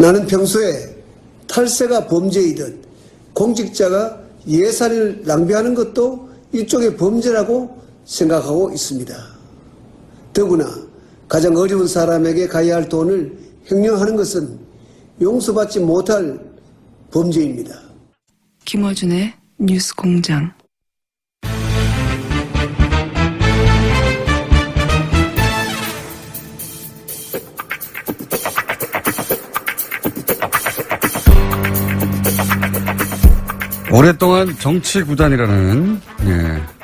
나는 평소에 탈세가 범죄이듯 공직자가 예산을 낭비하는 것도 일종의 범죄라고 생각하고 있습니다. 더구나 가장 어려운 사람에게 가야 할 돈을 횡령하는 것은 용서받지 못할 범죄입니다. 김어준의 뉴스공장. 오랫동안 정치구단이라는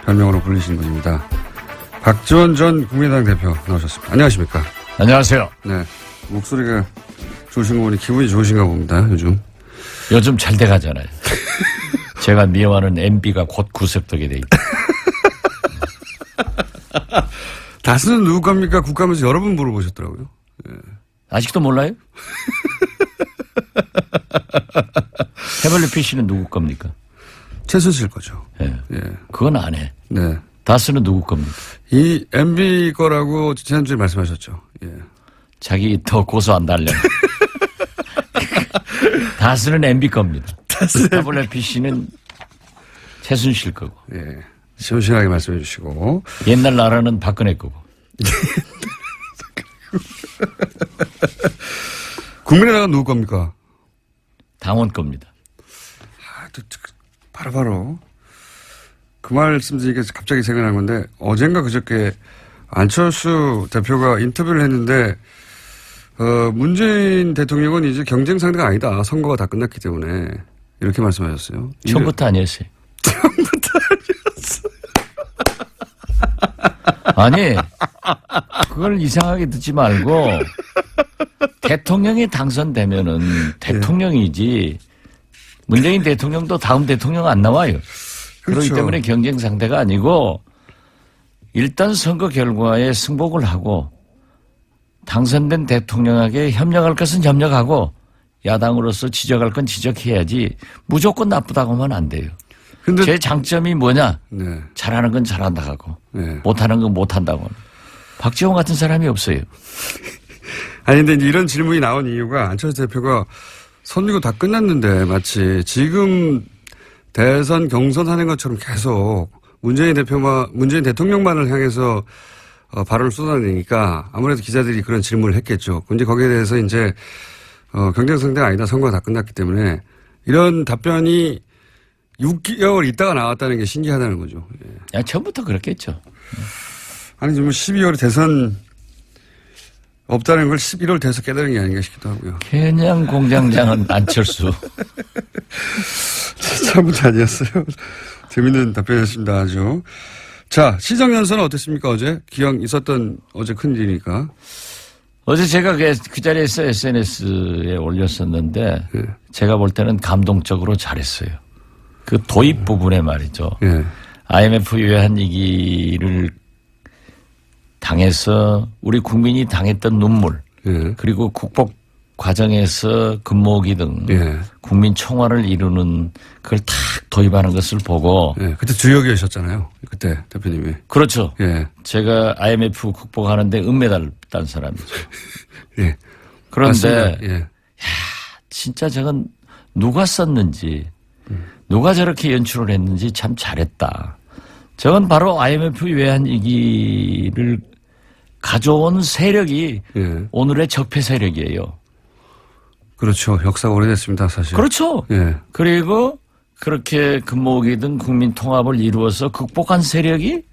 별명으로 불리신 분입니다. 박지원 전 국민의당 대표 나오셨습니다. 안녕하십니까? 안녕하세요. 네, 목소리가 좋으신 거 보니 기분이 좋으신가 봅니다. 요즘 잘 돼가잖아요. 제가 미워하는 MB가 곧 구속되게 돼 있다. 다스는 누구 겁니까? 국감에서 여러 번 물어보셨더라고요. 예. 아직도 몰라요? 태블릿 PC는 누구 겁니까? 최순실 거죠. 예. 예. 그건 안 해. 네. 다스는 누구 겁니까? 이 MB 거라고 지난주에 말씀하셨죠. 예. 자기 더 고소 안 달래. 다스는 MB 겁니다. 태블릿 PC는 최순실 거고. 예. 시원시원하게 말씀해 주시고. 옛날 나라는 박근혜 거고. 국민의당은 누구 겁니까? 당원 겁니다. 바로 그 말씀 드리니까 갑자기 생각난 건데 어젠가 그저께 안철수 대표가 인터뷰를 했는데 문재인 대통령은 이제 경쟁 상대가 아니다. 선거가 다 끝났기 때문에 이렇게 말씀하셨어요. 처음부터 아니었어요. 처음부터 아니었어요. 아니 그걸 이상하게 듣지 말고 대통령이 당선되면은 대통령이지 문재인 대통령도 다음 대통령 안 나와요. 그렇기 그렇죠. 때문에 경쟁 상대가 아니고 일단 선거 결과에 승복을 하고 당선된 대통령에게 협력할 것은 협력하고 야당으로서 지적할 건 지적해야지 무조건 나쁘다고 하면 안 돼요. 근데 제 장점이 뭐냐? 네. 잘하는 건 잘한다 하고 네. 못하는 건 못한다고. 박지원 같은 사람이 없어요. 아니 근데 이제 이런 질문이 나온 이유가 안철수 대표가 선거 다 끝났는데 마치 지금 대선 경선하는 것처럼 계속 문재인 대통령만을 향해서 발언을 쏟아내니까 아무래도 기자들이 그런 질문을 했겠죠. 근데 거기에 대해서 이제 경쟁 상대가 아니다. 선거가 다 끝났기 때문에 이런 답변이 6개월 있다가 나왔다는 게 신기하다는 거죠. 예. 야, 처음부터 그렇겠죠. 아니 지금 12월에 대선 없다는 걸 11월 돼서 깨달은 게 아닌가 싶기도 하고요. 그냥 공장장은 안철수. 처음부터 아니었어요. 재밌는 답변이었습니다. 아주. 자, 시정연설은 어땠습니까? 어제? 기왕 있었던 어제 큰일이니까. 어제 제가 그 자리에서 SNS에 올렸었는데 예. 제가 볼 때는 감동적으로 잘했어요. 그 도입 부분에 말이죠. 예. IMF 외환위기를 당해서 우리 국민이 당했던 눈물 예. 그리고 국복 과정에서 근무기 등 예. 국민 총화를 이루는 그걸 탁 도입하는 것을 보고 예. 그때 주역이셨잖아요. 그때 대표님이. 그렇죠. 예. 제가 IMF 극복하는데 은메달 딴 사람이죠. 예. 그런데 맞습니다. 예. 진짜 저건 누가 썼는지 누가 저렇게 연출을 했는지 참 잘했다. 저건 바로 IMF 외환위기를 가져온 세력이 예. 오늘의 적폐 세력이에요. 그렇죠. 역사가 오래됐습니다, 사실. 그렇죠. 예. 그리고 그렇게 근무기 등 국민 통합을 이루어서 극복한 세력이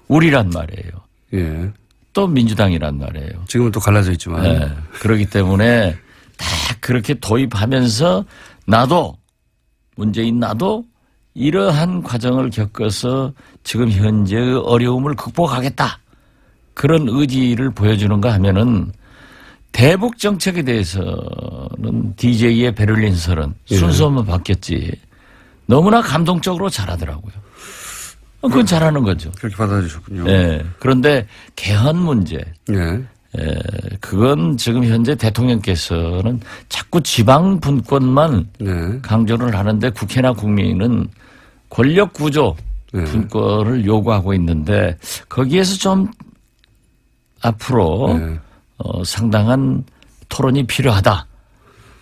우리란 말이에요. 예. 또 민주당이란 말이에요. 지금은 또 갈라져 있지만. 네. 그렇기 때문에 다 그렇게 도입하면서 문재인 나도 이러한 과정을 겪어서 지금 현재의 어려움을 극복하겠다. 그런 의지를 보여주는가 하면은 대북 정책에 대해서는 DJ의 베를린 설은 순서만 바뀌었지. 너무나 감동적으로 잘하더라고요. 그건 잘하는 거죠. 그렇게 받아주셨군요. 네. 그런데 개헌 문제. 예. 그건 지금 현재 대통령께서는 자꾸 지방 분권만 네. 강조를 하는데 국회나 국민은 권력 구조 네. 분권을 요구하고 있는데 거기에서 좀 앞으로 네. 상당한 토론이 필요하다.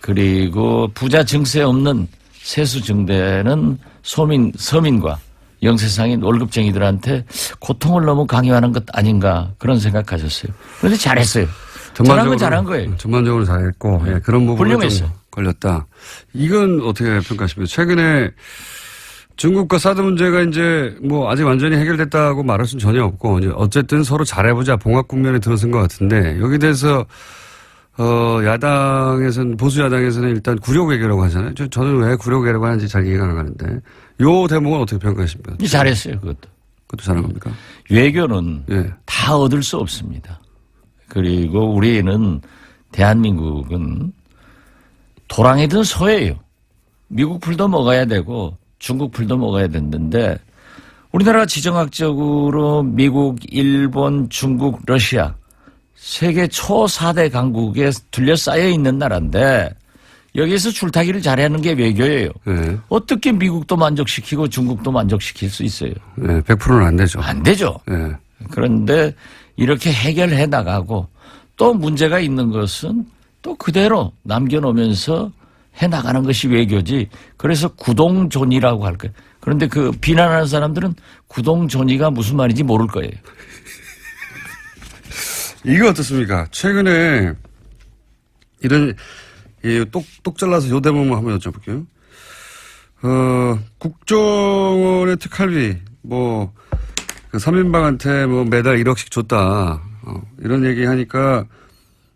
그리고 부자 증세 없는 세수 증대는 서민과 영세상인 월급쟁이들한테 고통을 너무 강요하는 것 아닌가 그런 생각하셨어요. 그런데 잘했어요. 잘한 건 잘한 거예요. 전반적으로 잘했고 예, 그런 부분이 좀 훌륭했어요. 걸렸다. 이건 어떻게 평가하십니까? 최근에 중국과 사드 문제가 이제 뭐 아직 완전히 해결됐다고 말할 수는 전혀 없고 이제 어쨌든 서로 잘해보자 봉합 국면에 들어선 것 같은데 여기 대해서 야당에서는 보수 야당에서는 일단 구력 외교라고 하잖아요. 저는 왜 구력 외교라고 하는지 잘 이해가 안 가는데 요 대목은 어떻게 평가하십니까? 잘했어요. 그것도 잘한 겁니까? 외교는 예. 다 얻을 수 없습니다. 그리고 우리는 대한민국은 도랑이든 소예요. 미국 풀도 먹어야 되고 중국 풀도 먹어야 됐는데 우리나라가 지정학적으로 미국, 일본, 중국, 러시아 세계 초 4대 강국에 둘러싸여 있는 나라인데 여기에서 줄타기를 잘하는 게 외교예요. 네. 어떻게 미국도 만족시키고 중국도 만족시킬 수 있어요? 네, 100%는 안 되죠. 안 되죠. 네. 그런데 이렇게 해결해 나가고 또 문제가 있는 것은 또 그대로 남겨놓으면서 해 나가는 것이 외교지. 그래서 구동존이라고 할 거예요. 그런데 그 비난하는 사람들은 구동존이가 무슨 말인지 모를 거예요. 이거 어떻습니까? 최근에 이런 똑 잘라서 요 대목만 한번 여쭤볼게요. 국정원의 특활비 그 3인방한테 뭐 매달 1억씩 줬다. 이런 얘기 하니까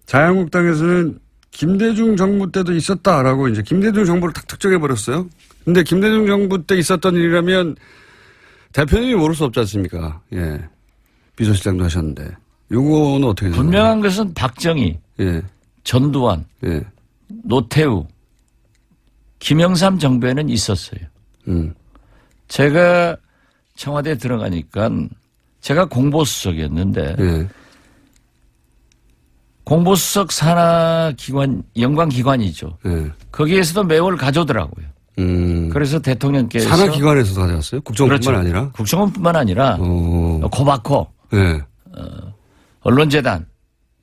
자유한국당에서는 김대중 정부 때도 있었다라고 이제 김대중 정부를 탁 특정해 버렸어요. 근데 김대중 정부 때 있었던 일이라면 대표님이 모를 수 없지 않습니까? 예. 비서실장도 하셨는데. 요거는 어떻게 생각하세요? 분명한 것은 박정희, 예. 전두환, 예. 노태우, 김영삼 정부에는 있었어요. 제가 청와대에 들어가니까 제가 공보수석이었는데 예. 공보수석 산하기관, 영광기관이죠. 예. 거기에서도 매월 가져오더라고요. 그래서 대통령께서 산하기관에서도 가져왔어요? 국정원뿐만 그렇죠. 아니라? 국정원뿐만 아니라 코바코, 예. 언론재단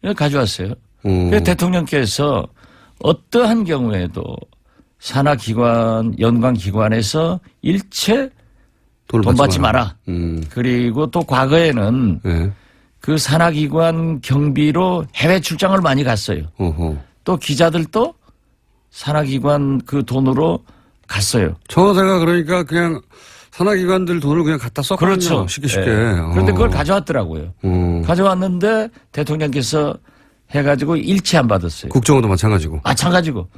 이걸 가져왔어요. 그래서 대통령께서 어떠한 경우에도 산하기관, 연관기관에서 일체 돈 받지 마라. 그리고 또 과거에는 예. 그 산하기관 경비로 해외 출장을 많이 갔어요. 어허. 또 기자들도 산하기관 그 돈으로 갔어요. 청와대가 그러니까 그냥 산하기관들 돈을 그냥 갖다 썼거든요. 그렇죠. 쉽게. 예. 그런데 그걸 가져왔더라고요. 가져왔는데 대통령께서 해가지고 일치 안 받았어요. 국정원도 마찬가지고. 마찬가지고.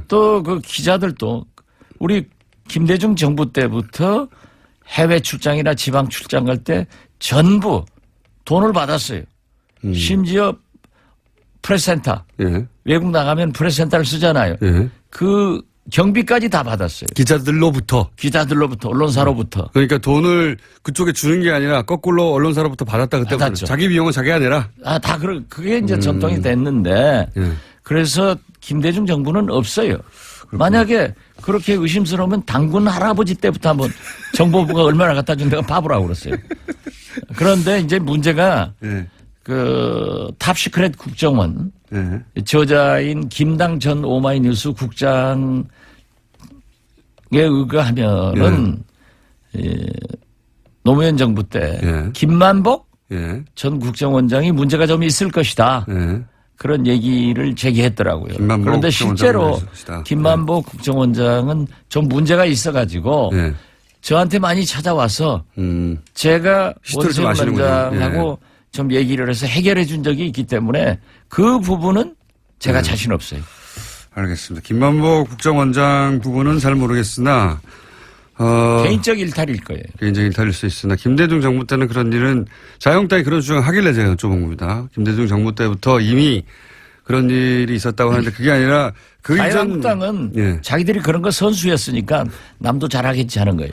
또 그 기자들도 우리 김대중 정부 때부터 해외 출장이나 지방 출장 갈 때 전부 돈을 받았어요. 심지어 프레스센터. 예. 외국 나가면 프레스센터를 쓰잖아요. 예. 그 경비까지 다 받았어요. 기자들로부터. 기자들로부터 언론사로부터. 그러니까 돈을 그쪽에 주는 게 아니라 거꾸로 언론사로부터 받았다 그때부터. 받았죠. 자기 비용은 자기가 내라. 그게 이제 전통이 됐는데 예. 그래서 김대중 정부는 없어요. 만약에 그렇게 의심스러우면 당군 할아버지 때부터 한번 정보부가 얼마나 갖다 준 데가 바보라고 그랬어요. 그런데 이제 문제가 예. 그 탑시크릿 국정원 예. 저자인 김당 전 오마이뉴스 국장에 의거하면은 노무현 정부 때 예. 김만복 예. 전 국정원장이 문제가 좀 있을 것이다. 예. 그런 얘기를 제기했더라고요. 김만복 그런데 실제로 국정원장은 있을 것이다. 김만복 국정원장은 좀 문제가 있어가지고 예. 저한테 많이 찾아와서 제가 히스토리 좀 원세훈 아시는군요. 원장하고 좀 얘기를 해서 해결해 준 적이 있기 때문에 그 부분은 제가 자신 없어요. 알겠습니다. 김만복 국정원장 부분은 잘 모르겠으나 개인적 일탈일 거예요. 개인적인 일탈일 수 있으나 김대중 정부 때는 그런 일은 자유한국당이 그런 주장을 하길래 제가 여쭤본 겁니다. 김대중 정부 때부터 이미 그런 일이 있었다고 하는데 그게 아니라 그 이전 자유한국당은 예. 자기들이 그런 거 선수였으니까 남도 잘하겠지 하는 거예요.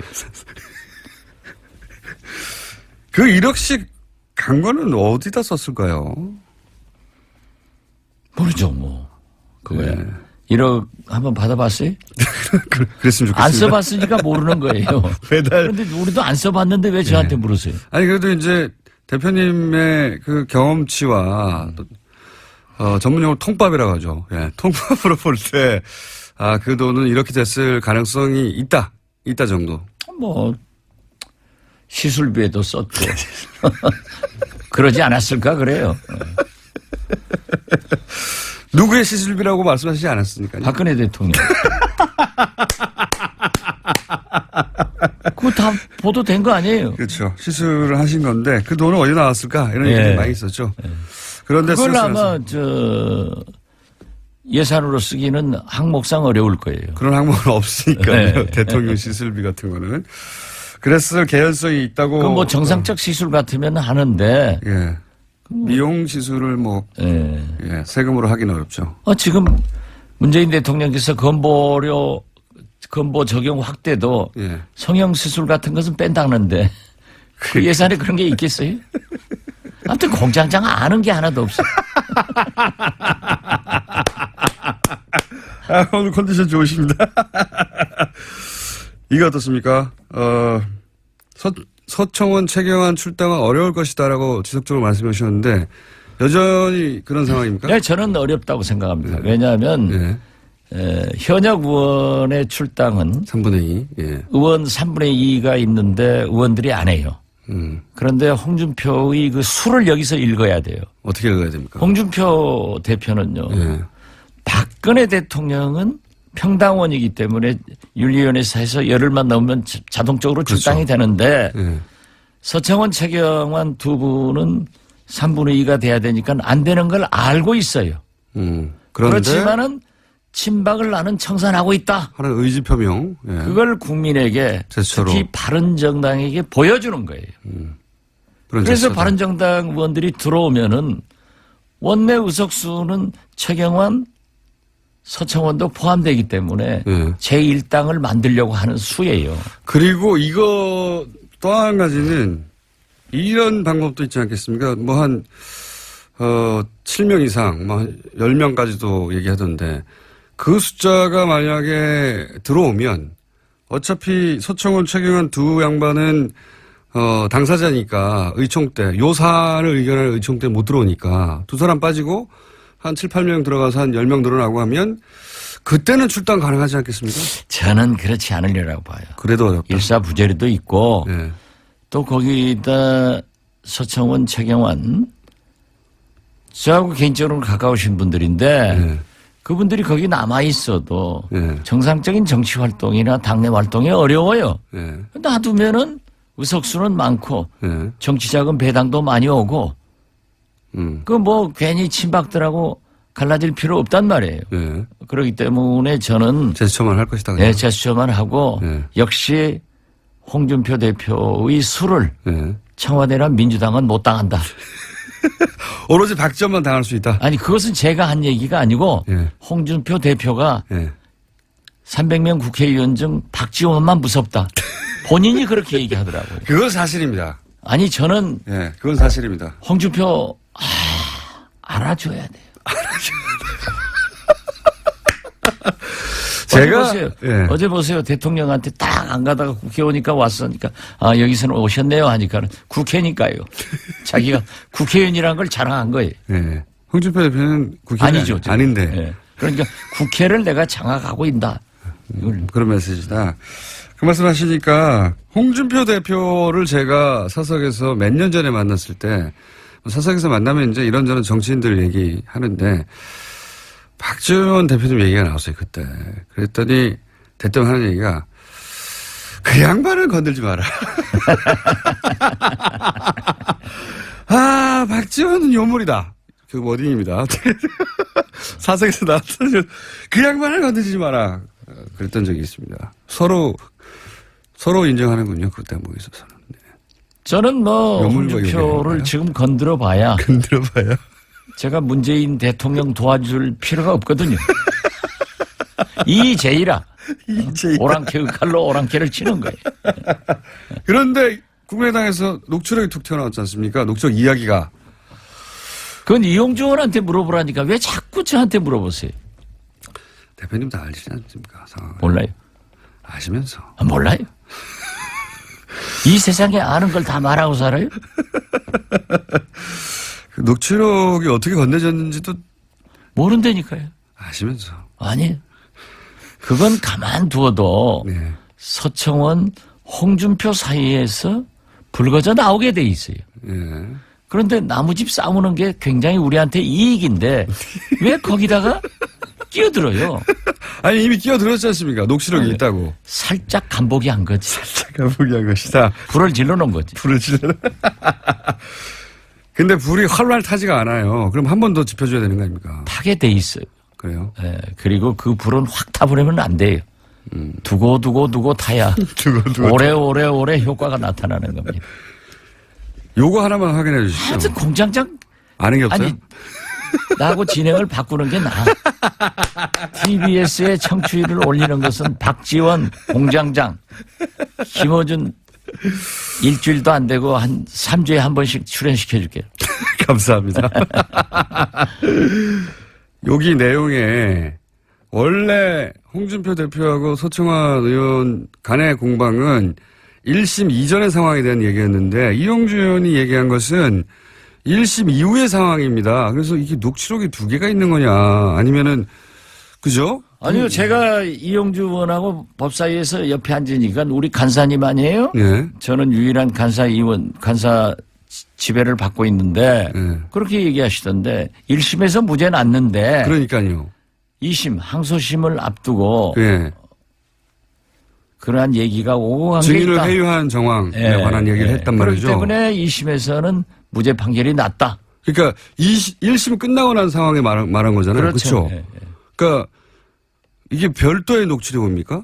그 1억씩 간 거는 어디다 썼을까요? 모르죠, 뭐. 그거야. 네. 1억 한번 받아봤어요? 그랬으면 좋겠습니다. 안 써봤으니까 모르는 거예요. 매달. 그런데 우리도 안 써봤는데 왜 저한테 물으세요? 아니 그래도 이제 대표님의 그 경험치와 또 전문용어로 통밥이라고 하죠. 예, 통밥으로 볼 때, 그 돈은 이렇게 됐을 가능성이 있다 정도. 뭐 시술비에도 썼고 그러지 않았을까 그래요. 누구의 시술비라고 말씀하시지 않았습니까요? 박근혜 대통령. 그거 다 보도된 거 아니에요? 그렇죠. 시술을 하신 건데 그 돈은 어디 나왔을까 이런 예. 얘기가 많이 있었죠. 그런데 그걸 쓸쓸해서 아마 예산으로 쓰기는 항목상 어려울 거예요. 그런 항목은 없으니까요. 네. 대통령 시술비 같은 거는. 그랬을 개연성이 있다고. 그 뭐 정상적 시술 같으면 하는데. 예. 미용 시술을 뭐 예. 세금으로 하기는 어렵죠. 지금 문재인 대통령께서 건보 적용 확대도 예. 성형 시술 같은 것은 뺀다는데 그 예산에 그런 게 있겠어요? 아무튼 공장장 아는 게 하나도 없어. 오늘 컨디션 좋으십니다. 이거 어떻습니까? 서청원, 최경환 출당은 어려울 것이다라고 지속적으로 말씀해 주셨는데 여전히 그런 상황입니까? 네, 저는 어렵다고 생각합니다. 왜냐하면 현역 의원의 출당은 3분의 2. 예. 의원 3분의 2가 있는데 의원들이 안 해요. 그런데 홍준표의 그 수를 여기서 읽어야 돼요. 어떻게 읽어야 됩니까? 홍준표 대표는요. 예. 박근혜 대통령은 평당원이기 때문에 윤리위원회에서 해서 열흘만 넘으면 자동적으로 출당이 되는데 예. 서청원, 최경환 두 분은 3분의 2가 돼야 되니까 안 되는 걸 알고 있어요. 그런데 그렇지만은 친박을 나는 청산하고 있다. 하는 의지 표명. 예. 그걸 국민에게 제스처로. 특히 바른정당에게 보여주는 거예요. 그런 그래서 제스처다. 바른정당 의원들이 들어오면은 원내 의석수는 최경환, 서청원도 포함되기 때문에 예. 제1당을 만들려고 하는 수예요. 그리고 이거 또 한 가지는 이런 방법도 있지 않겠습니까? 뭐 한 7명 이상, 뭐 한 10명까지도 얘기하던데 그 숫자가 만약에 들어오면 어차피 서청원, 최경환 두 양반은 당사자니까 의총 때 요사를 의견할 의총 때 못 들어오니까 두 사람 빠지고 한 7, 8명 들어가서 한 10명 늘어나고 하면 그때는 출당 가능하지 않겠습니까? 저는 그렇지 않으려고 봐요. 그래도 어렵다. 일사부재리도 있고 예. 또 거기다 서청원, 최경환 저하고 개인적으로 가까우신 분들인데 예. 그분들이 거기 남아 있어도 예. 정상적인 정치 활동이나 당내 활동이 어려워요. 예. 놔두면은 의석수는 많고 예. 정치자금 배당도 많이 오고 그 뭐 괜히 친박들하고 갈라질 필요 없단 말이에요. 예. 그렇기 때문에 저는 제스처만 할 것이다. 그냥. 제스처만 하고 예. 역시 홍준표 대표의 수를 예. 청와대나 민주당은 못 당한다. 오로지 박지원만 당할 수 있다. 아니 그것은 제가 한 얘기가 아니고 예. 홍준표 대표가 예. 300명 국회의원 중 박지원만 무섭다. 본인이 그렇게 얘기하더라고요. 그건 사실입니다. 아니 저는 예. 그건 사실입니다. 홍준표 알아줘야 돼요. 제가 어제 보세요. 예. 어제 보세요. 대통령한테 딱 안 가다가 국회 오니까 왔으니까 여기서는 오셨네요 하니까 국회니까요. 자기가 국회의원이라는 걸 자랑한 거예요. 예. 홍준표 대표는 국회의원 아니죠. 지금. 아닌데 예. 그러니까 국회를 내가 장악하고 있다. 이걸 그런 메시지다. 그 말씀하시니까 홍준표 대표를 제가 사석에서 몇 년 전에 만났을 때 사석에서 만나면 이제 이런저런 정치인들 얘기하는데 박지원 대표님 얘기가 나왔어요 그때. 그랬더니 대뜸 하는 얘기가 그 양반을 건들지 마라. 박지원은 요물이다. 그 워딩입니다. 사석에서 나왔더니 그 양반을 건들지 마라. 그랬던 적이 있습니다. 서로 인정하는군요. 그 대목에 있어서는. 네. 저는 뭐 요물과 홍준표를 요물인가요? 지금 건드려 봐야 건드려봐요. 제가 문재인 대통령 도와줄 필요가 없거든요. 이제이라 오랑캐의 칼로 오랑캐를 치는 거예요. 그런데 국민의당에서 녹취록이 툭 튀어나왔지 않습니까? 녹취록 이야기가. 그건 이용주 의원한테 물어보라니까 왜 자꾸 저한테 물어보세요? 대표님 다 알지 않습니까? 상황을. 몰라요. 아시면서. 몰라요. 이 세상에 아는 걸 다 말하고 살아요? 그 녹취록이 어떻게 건네졌는지도 모른다니까요. 아시면서. 아니, 그건 가만두어도 네. 서청원, 홍준표 사이에서 불거져 나오게 돼 있어요. 예. 그런데 나무집 싸우는 게 굉장히 우리한테 이익인데 왜 거기다가 끼어들어요? 아니, 이미 끼어들었지 않습니까? 녹취록이 네. 있다고. 살짝 간보기 한 거지. 제가 포기한 것이다. 불을 질러놓은 거지. 불을 질러. 근데 불이 활활 타지가 않아요. 그럼 한 번 더 지펴줘야 되는 거 아닙니까? 타게 돼 있어요. 그래요? 예, 그리고 그 불은 확 타버리면 안 돼요. 두고 타야 두고. 오래 효과가 나타나는 겁니다. 요거 하나만 확인해 주시죠. 하여튼 공장장 아는 게 없어요? 아니 나하고 진행을 바꾸는 게 나아. TBS의 청취율을 올리는 것은 박지원 공장장, 김어준 일주일도 안 되고 한 3주에 한 번씩 출연시켜줄게요. 감사합니다. 여기 내용에 원래 홍준표 대표하고 서청원 의원 간의 공방은 1심 이전의 상황에 대한 얘기였는데 이용주 의원이 얘기한 것은 1심 이후의 상황입니다. 그래서 이게 녹취록이 두 개가 있는 거냐 아니면은 그죠? 아니요, 제가 이용주 의원하고 법사위에서 옆에 앉으니까 우리 간사님 아니에요? 네. 저는 유일한 간사 지배를 받고 있는데 네. 그렇게 얘기하시던데 1심에서 무죄 났는데 그러니까요. 2심 항소심을 앞두고 예. 그러한 얘기가 오고 간 게 증인을 있다. 회유한 정황에 관한 얘기를 했단 말이죠. 그렇기 때문에 2심에서는 무죄 판결이 났다. 그러니까 1심 끝나고 난 상황에 말한 거잖아요. 그렇죠. 그렇죠. 그러니까 이게 별도의 녹취록입니까?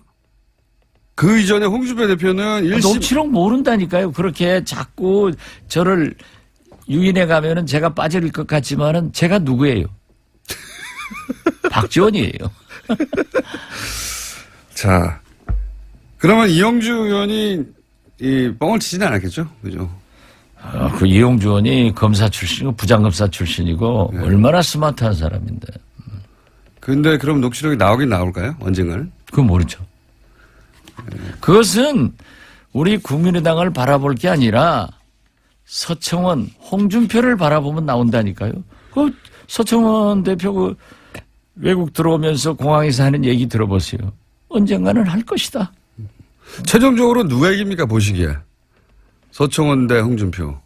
그 이전에 홍준표 대표는 1심 녹취록 모른다니까요. 그렇게 자꾸 저를 유인해 가면은 제가 빠질 것 같지만은 제가 누구예요? 박지원이에요. 자, 그러면 이영주 의원이 이 뻥을 치지는 않았겠죠? 그죠? 그 이용주 의원이 검사 출신이고 부장검사 출신이고 네. 얼마나 스마트한 사람인데. 근데 그럼 녹취록이 나오긴 나올까요? 언젠가는? 그건 모르죠. 그것은 우리 국민의당을 바라볼 게 아니라 서청원, 홍준표를 바라보면 나온다니까요. 그 서청원 대표 그 외국 들어오면서 공항에서 하는 얘기 들어보세요. 언젠가는 할 것이다. 최종적으로 누가 이깁니까? 보시기에. 서청원 대 홍준표.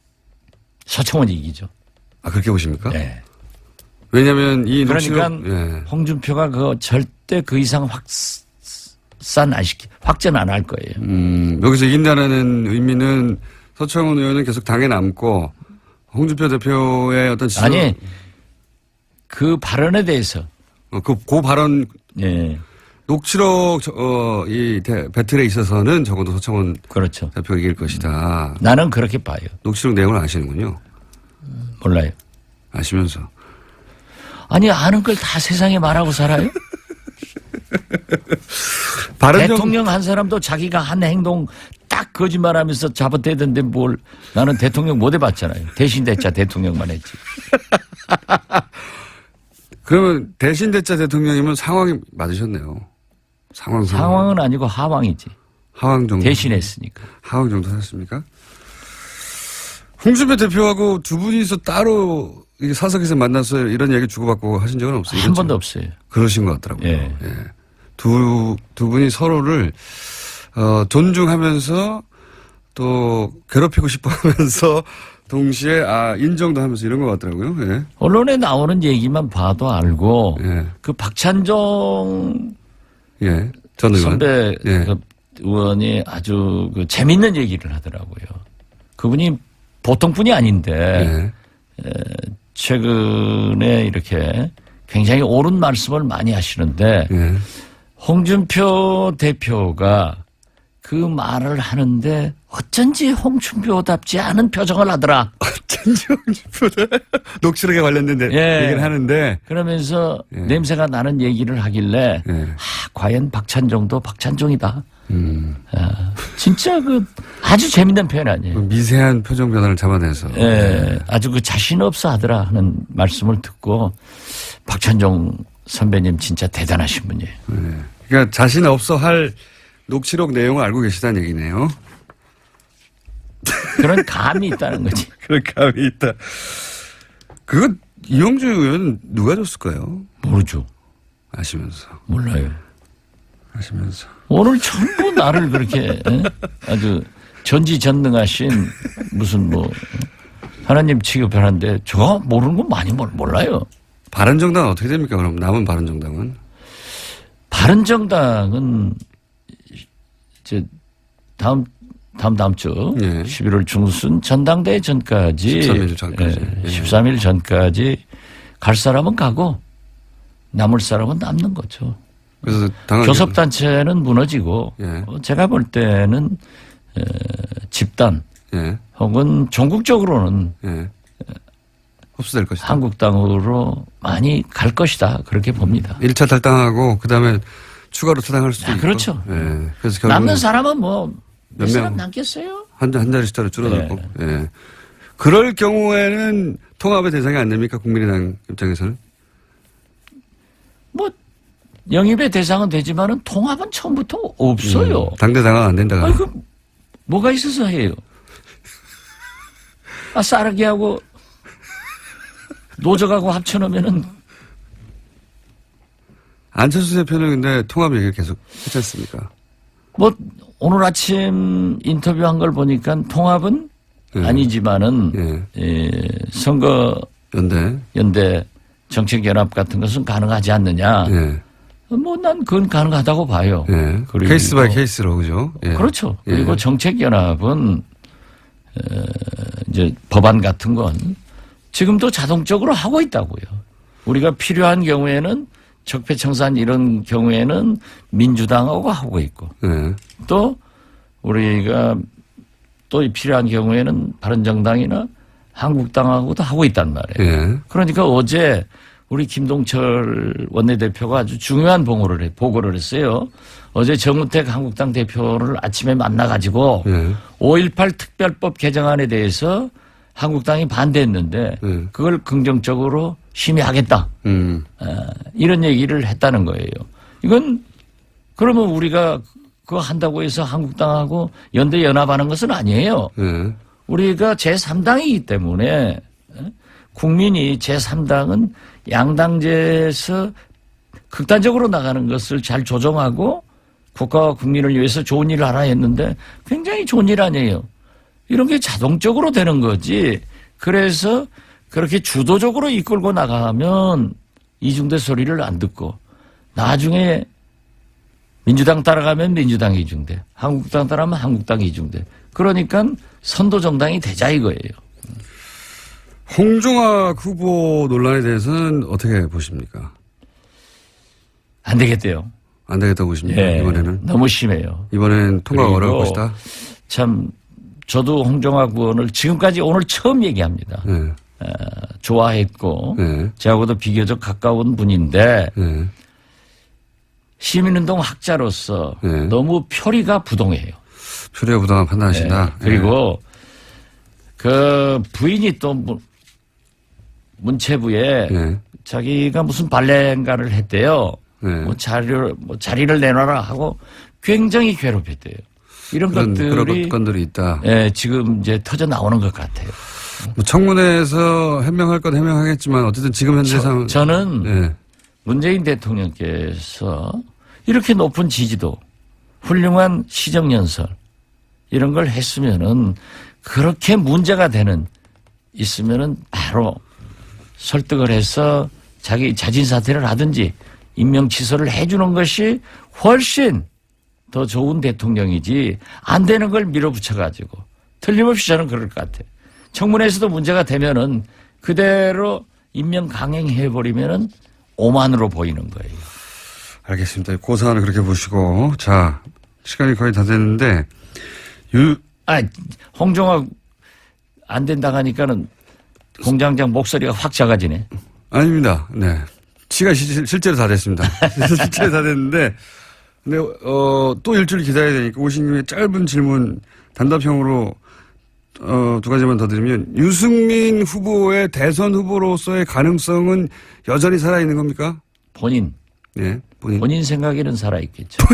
서청원이 이기죠. 아, 그렇게 보십니까? 네. 왜냐면 이 그러니까 녹취록. 예. 홍준표가 그 절대 그 이상 확전 안 할 거예요. 여기서 이긴다는 의미는 서청원 의원은 계속 당에 남고 홍준표 대표의 어떤 지적. 아니, 그 발언에 대해서. 그 발언. 예. 녹취록, 배틀에 있어서는 적어도 서청원 그렇죠. 대표가 이길 것이다. 나는 그렇게 봐요. 녹취록 내용을 아시는군요. 몰라요. 아시면서. 아니, 아는 걸 다 세상에 말하고 살아요? 대통령 한 사람도 자기가 한 행동 딱 거짓말하면서 잡아대던데 뭘 나는 대통령 못 해봤잖아요. 대신 대자 대통령만 했지. 그러면 대신 대자 대통령이면 상황이 맞으셨네요. 상황은 아니고 하왕이지. 하왕 정도. 대신했으니까. 하왕 정도 하셨습니까? 홍준표 대표하고 두 분이서 따로 이게 사석에서 만나서 이런 얘기 주고받고 하신 적은 없어요? 한 번도 없어요. 그러신 것 같더라고요. 예. 예. 두 분이 서로를, 존중하면서 또 괴롭히고 싶어 하면서 동시에, 인정도 하면서 이런 것 같더라고요. 예. 언론에 나오는 얘기만 봐도 알고 예. 그 박찬종 예. 전 의원. 선배 예. 그 의원이 아주 그 재밌는 얘기를 하더라고요. 그분이 보통 분이 아닌데 예. 최근에 이렇게 굉장히 옳은 말씀을 많이 하시는데 예. 홍준표 대표가 그 말을 하는데 어쩐지 홍준표답지 않은 표정을 하더라. 어쩐지 홍준표네. 녹취록에 관련된 예. 얘기를 하는데. 그러면서 예. 냄새가 나는 얘기를 하길래 예. 과연 박찬종도 박찬종이다. 진짜 그 아주 재밌는 표현 아니에요. 미세한 표정 변화를 잡아내서. 예, 아주 그 자신 없어 하더라 하는 말씀을 듣고 박찬종 선배님 진짜 대단하신 분이에요. 예. 그러니까 자신 없어 할 녹취록 내용을 알고 계시다는 얘기네요. 그런 감이 있다는 거지. 그런 감이 있다. 그거 이용주 의원은 누가 줬을까요? 모르죠. 아시면서. 몰라요. 아시면서. 오늘 전부 나를 그렇게 아주 전지전능하신 무슨 뭐 하나님 취급하는데 저 모르는 건 많이 몰라요. 바른정당은 어떻게 됩니까? 그럼 남은 바른정당은? 바른정당은 이제 다음 주 예. 11월 중순 전당대회 전까지 13일 전까지. 예. 13일 전까지 갈 사람은 가고 남을 사람은 남는 거죠. 그래서 당헌 교섭단체는 무너지고 예. 제가 볼 때는 집단 예. 혹은 전국적으로는 예. 흡수될 것이다. 한국당으로 많이 갈 것이다. 그렇게 봅니다. 1차 탈당하고 그다음에 추가로 탈당할 수도 있고. 그렇죠. 예. 그래서 결국 남는 사람은 뭐 몇 몇 사람 명? 남겠어요? 한 자리 숫자를 줄어들고. 네. 예. 그럴 경우에는 통합의 대상이 안 됩니까? 국민의당 입장에서는? 뭐 영입의 대상은 되지만은 통합은 처음부터 없어요. 당대당은 안 된다. 아니 그 뭐가 있어서 해요? 싸르기하고 노적하고 합쳐놓으면은 안철수 대표는 근데 통합 얘기를 계속 했지 않습니까? 뭐 오늘 아침 인터뷰한 걸 보니까 통합은 예. 아니지만은 선거 연대. 정책연합 같은 것은 가능하지 않느냐. 예. 뭐 난 그건 가능하다고 봐요. 예. 그리고 케이스 바이 케이스로 그죠? 예. 그렇죠. 예. 그리고 정책연합은 이제 법안 같은 건 지금도 자동적으로 하고 있다고요. 우리가 필요한 경우에는 적폐청산 이런 경우에는 민주당하고 하고 있고 예. 또 우리가 또 필요한 경우에는 바른정당이나 한국당하고도 하고 있단 말이에요. 예. 그러니까 어제 우리 김동철 원내대표가 아주 중요한 보고를 했어요. 어제 정우택 한국당 대표를 아침에 만나가지고 예. 5.18 특별법 개정안에 대해서 한국당이 반대했는데 그걸 긍정적으로 심의하겠다. 이런 얘기를 했다는 거예요. 이건 그러면 우리가 그거 한다고 해서 한국당하고 연대 연합하는 것은 아니에요. 예. 우리가 제3당이기 때문에 국민이 제3당은 양당제에서 극단적으로 나가는 것을 잘 조정하고 국가와 국민을 위해서 좋은 일을 하라 했는데 굉장히 좋은 일 아니에요. 이런 게 자동적으로 되는 거지. 그래서 그렇게 주도적으로 이끌고 나가면 이중대 소리를 안 듣고 나중에 민주당 따라가면 민주당 이중대, 한국당 따라가면 한국당 이중대. 그러니까 선도 정당이 되자 이거예요. 홍종학 후보 논란에 대해서는 어떻게 보십니까? 안 되겠대요. 안 되겠다고 보십니까? 예, 이번에는? 너무 심해요. 이번에는 통과가 그리고 어려울 것이다? 참 저도 홍종학 의원을 지금까지 오늘 처음 얘기합니다. 예. 좋아했고 예. 저하고도 비교적 가까운 분인데 예. 시민운동 학자로서 예. 너무 표리가 부동해요. 표리와 부당한 판단하신다? 그리고 그 부인이 또 문체부에 예. 자기가 무슨 발레인가를 했대요. 예. 자리를 내놔라 하고 굉장히 괴롭혔대요. 이런 그런 것들이 건들이 있다. 예, 지금 이제 터져 나오는 것 같아요. 뭐 청문회에서 해명할 건 해명하겠지만 어쨌든 지금 현재 상황. 저는 예. 문재인 대통령께서 이렇게 높은 지지도, 훌륭한 시정연설 이런 걸 했으면은 그렇게 문제가 있으면은 바로 설득을 해서 자기 자진 사퇴를 하든지 임명 취소를 해주는 것이 훨씬 더 좋은 대통령이지 안 되는 걸 밀어붙여가지고 틀림없이 저는 그럴 것 같아요. 청문회에서도 문제가 되면은 그대로 임명 강행해버리면은 오만으로 보이는 거예요. 알겠습니다. 고사안을 그렇게 보시고. 자, 시간이 거의 다 됐는데, 홍종학 안 된다고 하니까는 공장장 목소리가 확 작아지네. 아닙니다. 네. 시간이 실제로 다 됐습니다. 실제로 다 됐는데, 근데, 또 일주일 기다려야 되니까 오신 김에 짧은 질문 단답형으로, 두 가지만 더 드리면, 유승민 후보의 대선 후보로서의 가능성은 여전히 살아있는 겁니까? 본인 네. 본인 생각에는 살아있겠죠.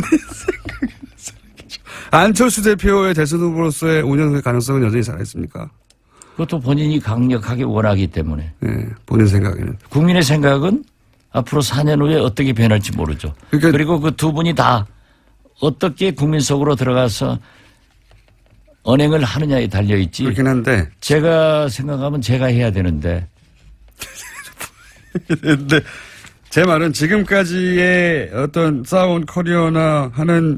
안철수 대표의 대선 후보로서의 5년 후의 가능성은 여전히 살아있습니까? 그것도 본인이 강력하게 원하기 때문에. 예, 본인 생각에는. 국민의 생각은 앞으로 4년 후에 어떻게 변할지 모르죠. 그러니까 그리고 그 두 분이 다 어떻게 국민 속으로 들어가서 언행을 하느냐에 달려있지. 그렇긴 한데. 제가 생각하면 제가 해야 되는데. 근데 제 말은 지금까지의 어떤 쌓아온 커리어나 하는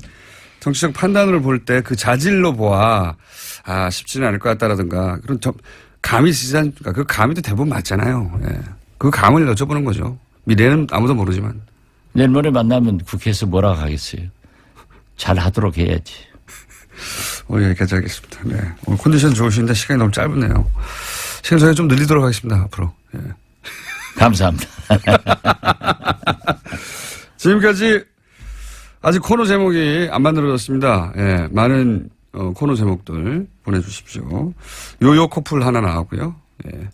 정치적 판단을 볼 때 그 자질로 보아 쉽지는 않을 것 같다라든가 그런 감이 있지 않습니까? 그 감이 또 대부분 맞잖아요. 예. 그 감을 여쭤보는 거죠. 미래는 아무도 모르지만. 내일 모레 만나면 국회에서 뭐라고 하겠어요. 잘 하도록 해야지. 오늘 여기까지 하겠습니다. 네. 오늘 컨디션 좋으신데 시간이 너무 짧으네요. 시간 저희 좀 늘리도록 하겠습니다. 앞으로. 예. 감사합니다. 지금까지 아직 코너 제목이 안 만들어졌습니다. 예, 많은 코너 제목들 보내주십시오. 요요 커플 하나 나왔고요. 예,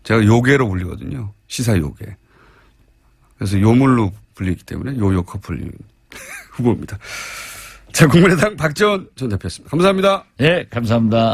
제가 요괴로 불리거든요. 시사 요괴. 그래서 요물로 불리기 때문에 요요 커플 후보입니다. 자, 국민의당 박지원 전 대표였습니다. 감사합니다. 네, 감사합니다.